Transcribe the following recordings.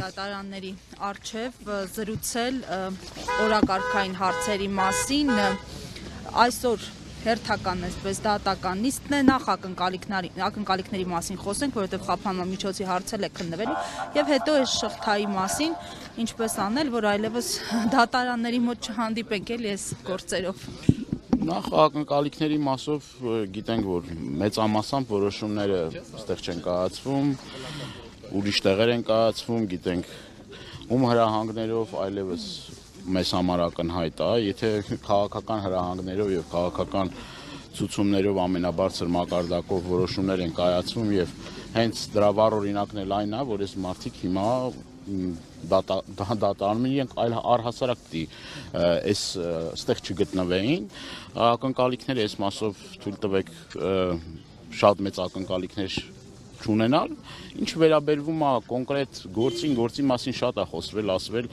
դատարանների առջև զրուցել օրակարգային հարցերի մասին այսօր հերթական այսպես դատական նիստն է նախ ակնկալիքների մասին խոսենք, որովհետև խափանման միջոցի հարցել է քննվելու եւ հետո այս շղթայի մասին ինչպես անել, որ այլևս դատարանների մոտ չհանդիպենք էլի այս գործերով։ Նախ ակնկալիքների մասով գիտենք, որ մեծամասամբ որոշումները այստեղ չեն կայացվում, ուրիշ տեղեր են կայացվում, գիտենք ում հրահանգներով այլևս մեզ համար ակնհայտ է, եթե քաղաքական հրահանգներով եւ քաղաքական ցուցումներով ամենաբարձր մակարդակով որոշումներ են կայացվում եւ հենց դրա վառ օրինակն էլ այն է, որ այս մարդիկ հիմա դատարանում են, այլ առհասարակ այս այստեղ չգտնվեին, ակնկալիքները այս մասով թույլ տվեք շատ մեծ ակնկալիքներ չունենալ, ինչ վերաբերվում է կոնկրետ գործի մասին շատ է խոսվել, ասվել,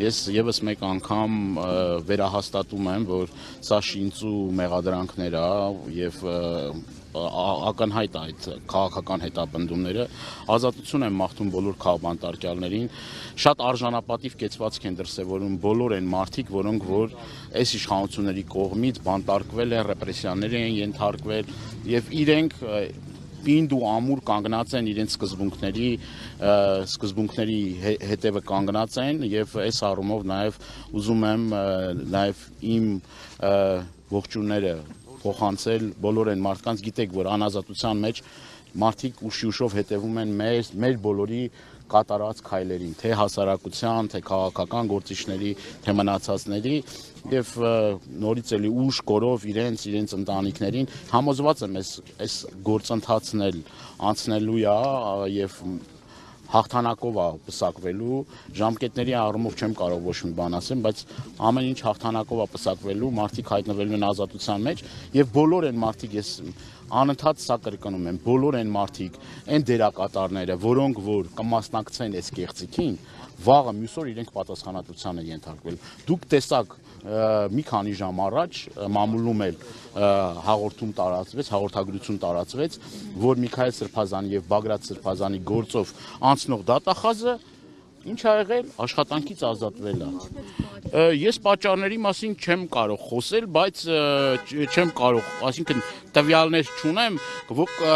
ես եւս մեկ անգամ վերահաստատում եմ, որ սա շինծու մեղադրանքներ է եւ ակնհայտ այդ քաղաքական հետապնդումները, ազատություն են մաղթում բոլոր քաղբանտարկյալներին, շատ արժանապատիվ կեցվածք են դրսևորում բոլոր այն մարդիկ, որոնք որ այս իշխանությունների կողմից բանտարկվել են, ռեպրեսիաների են ենթարկվել եւ իրենք պինդ ու ամուր կանգնած են իրենց սկզբունքների հետևը կանգնած են եւ այս առումով նաեւ ուզում եմ նաեւ իմ ողջունները փոխանցել բոլոր այն մարդկանց, գիտեք, որ անազատության մեջ մարդիկ ուշի-ուշով հետևում են մեր բոլորի կատարած քայլերին, թե հասարակության, թե քաղաքական գործիչների, թե մնացածների եւ նորից էլի ուշ կորով իրենց ընտանիքներին համոզված եմ այս գործընթացն էլ անցնելու է եւ հաղթանակով է պսակվելու, ժամկետների առումով չեմ կարող ոչ մի բան ասեմ, բայց ամեն ինչ հաղթանակով է պսակվելու, մարդիկ հայտնվելու են ազատության մեջ եւ բոլոր այն մարդիկ ես անընդհատ սա կրկնում եմ, բոլոր այն մարդիկ, այն դերակատարները, որոնք որ կմասնակցեն այս կեղծիքին, վաղը մյուս օր իրենք պատասխանատվության են ենթարկվել։ Դուք տեսաք մի քանի ժամ առաջ մամուլում էլ հաղորդագրություն տարածվեց, որ Միքայել Սրբազանի եւ Բագրատ Սրբազանի գործով անցնող դատախազը ինչ ա եղել, աշխատանքից ազատվել է։ Ես պատճառների մասին չեմ կարող խոսել, բայց չեմ կարող, այսինքն տվյալներ չունեմ,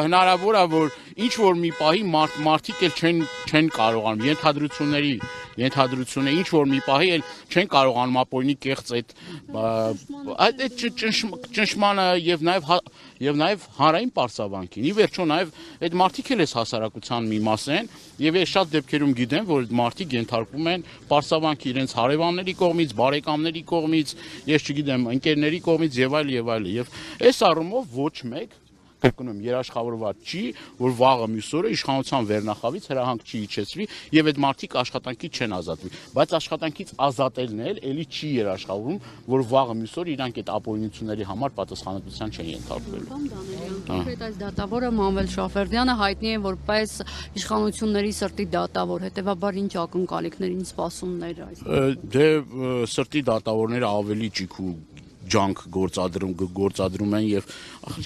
հնարավոր է որ ինչ որ մի պահի մարդիկ էլ չեն կարողանում ենթադրությունների ինչ որ մի պահի էլ չեն կարողանում ապօրինի կեղծ այդ ճնշմանը եւ նաեւ հանրային պարսավանքին։ Ի վերջո նաեւ այդ մարդիկ էլ էս հասարակության մի մաս են եւ ես շատ դեպքերում գիտեմ, որ մարդիկ ենթարկվում են պարսավանքի իրենց հարևանների կողմից, բարեկամների կողմից, ես չգիտեմ, ընկերների կողմից եւ այլ եւ այս առումով ոչ մեկ կրկնում երաշխավորված չի, որ վաղը մյուս օրը իշխանության վերնախավից հրահանգ չի իջեցվի եւ այդ մարդիկ աշխատանքից չեն ազատվի, բայց աշխատանքից ազատելն էլ էլի չի երաշխավորում, որ վաղը մյուս օր իրանք այդ ապօրինությունների համար պատասխանատվության չեն ենթարկվելու։ Կոնկրետ այս դատավորը Մանվել Շաֆերդյանը հայտնի է որպես իշխանությունների սրտի դատավոր, հետեւաբար ինչ ակնկալիքներին սպասումներ այս։ Դե սրտի դատավորները ավելի ճիք ու ջանք գործադրում են եւ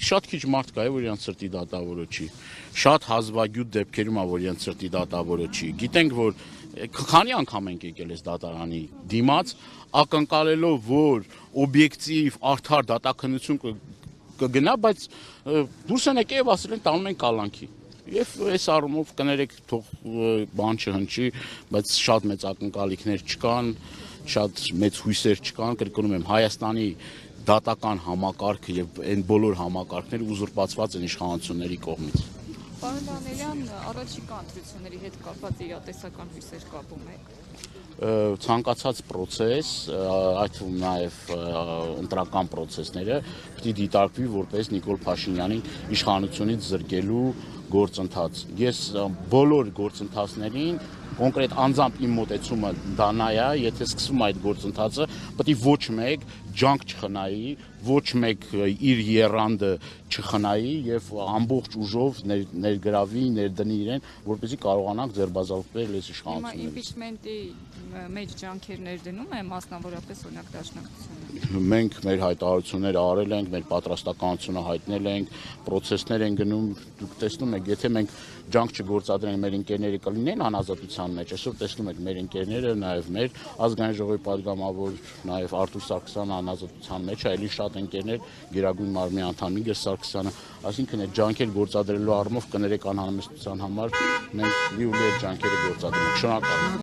շատ քիչ մարդ կա, որ իրենց սրտի դատավորը չի։ Շատ հազվագյուտ դեպքերում է, որ իրենց սրտի դատավորը չի։ Գիտենք, որ քանի անգամ ենք եկել այս դատարանի դիմաց, ակնկալելով, որ օբյեկտիվ, արդար դատաքննություն կգնա, բայց դուրս են եկել եւ ասել են տանում են կալանքի։ Եվ այս առումով կներեք թող բան չհնչի, բայց շատ մեծ ակնկալիքներ չկան, շատ մեծ հույսեր չկան, կրկնում եմ, Հայաստանի դատական համակարգը եւ այն բոլոր համակարգները ուզուրպացված են իշխանությունների կողմից։ Պարոն Դանելյան, առաջիկա ընտրությունների հետ կապված իրատեսական հույսեր կապում եք։ Ցանկացած process, այդ թվում նաև ընտրական process-ները պիտի դիտարկվի որպես Նիկոլ Փաշինյանին իշխանությունից զրկելու գործընթաց։ Ես բոլոր գործընթացներին կոնկրետ անձամբ իմ մոտեցումը դա նա է, եթե սկսվում այդ գործընթացը, պետք է ոչ մեկ ջանք չխնայի, ոչ մեկ իր եռանդը չխնայի եւ ամբողջ ուժով ներգրավի, ներդնի իրեն, որպեսզի կարողանանք ձերբազատվել այս իշխանություններից։ Իմպիչմենտի մեջ ջանքեր ներդնում է մասնավորապես օրինակ Դաշնակցությունը։ Մենք մեր հայտարարությունները արել ենք, մեր պատրաստականությունը հայտնել ենք, process-ներ են գնում, դուք տեսնում եք, եթե մենք ջանք չգործադրենք, մեր ընկերները կլինեն անազատության ազատության մեջ։ Այսօր տեսնում եք մեր ընկերները, նաև մեր ազգային ժողովի падգամավոր, նաև Արտուր Սարգսյանը անազատության մեջ է, այլին շատ ընկերներ, Գերագույն մարմնի անդամ Իգոր Սարգսյանը, այսինքն այդ ջանքեր գործադրելու առումով կներեք անհամեստության համար մենք լիովին այդ ջանքերը գործադրենք։ Շնորհակալ եմ։